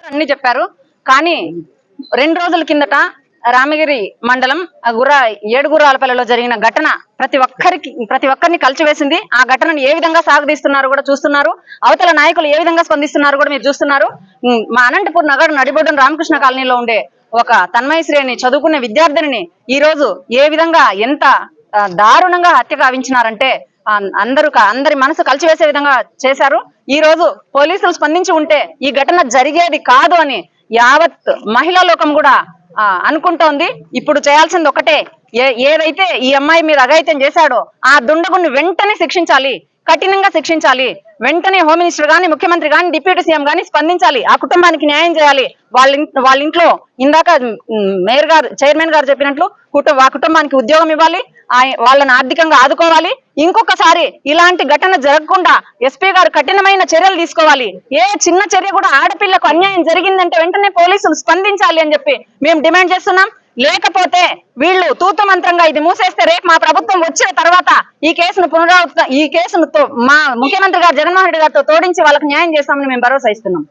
అన్ని చెప్పారు. కానీ 2 రోజుల కిందట రామగిరి మండలం ఏడుగుర్రాలపల్లిలో జరిగిన ఘటన ప్రతి ఒక్కరిని కలిచివేసింది. ఆ ఘటనను ఏ విధంగా సాగదీస్తున్నారు కూడా చూస్తున్నారు. అవతల నాయకులు ఏ విధంగా స్పందిస్తున్నారు కూడా మీరు చూస్తున్నారు. మా అనంతపూర్ నగర్ నడిబొడ్డున రామకృష్ణ కాలనీలో ఉండే ఒక తన్మయశ్రేణి చదువుకునే విద్యార్థిని ఈ రోజు ఏ విధంగా ఎంత దారుణంగా హత్య గావించినారంటే అందరి మనసు కలిచివేసే విధంగా చేశారు. ఈ రోజు పోలీసులు స్పందించి ఉంటే ఈ ఘటన జరిగేది కాదు అని యావత్ మహిళా లోకం కూడా అనుకుంటోంది. ఇప్పుడు చేయాల్సింది ఒకటే, ఏదైతే ఈ అమ్మాయి మీద అఘాయిత్యం చేశాడో ఆ దుండగుని వెంటనే శిక్షించాలి, కఠినంగా శిక్షించాలి. వెంటనే హోమ్ మినిస్టర్ గాని, ముఖ్యమంత్రి గాని, డిప్యూటీ సీఎం గాని స్పందించాలి. ఆ కుటుంబానికి న్యాయం చేయాలి. వాళ్ళ ఇంట్లో ఇందాక చైర్మన్ గారు చెప్పినట్లు ఆ కుటుంబానికి ఉద్యోగం ఇవ్వాలి, వాళ్ళని ఆర్థికంగా ఆదుకోవాలి. ఇంకొకసారి ఇలాంటి ఘటన జరగకుండా ఎస్పీ గారు కఠినమైన చర్యలు తీసుకోవాలి. ఏ చిన్న చర్య కూడా ఆడపిల్లకు అన్యాయం జరిగిందంటే వెంటనే పోలీసులు స్పందించాలి అని చెప్పి మేము డిమాండ్ చేస్తున్నాం. లేకపోతే వీళ్ళు తూతు మంత్రంగా ఇది మూసేస్తే రేపు మా ప్రభుత్వం వచ్చిన తర్వాత ఈ కేసును మా ముఖ్యమంత్రి గారు జగన్మోహన్ రెడ్డి గారితో తోడించి వాళ్ళకి న్యాయం చేస్తామని మేము భరోసా ఇస్తున్నాం.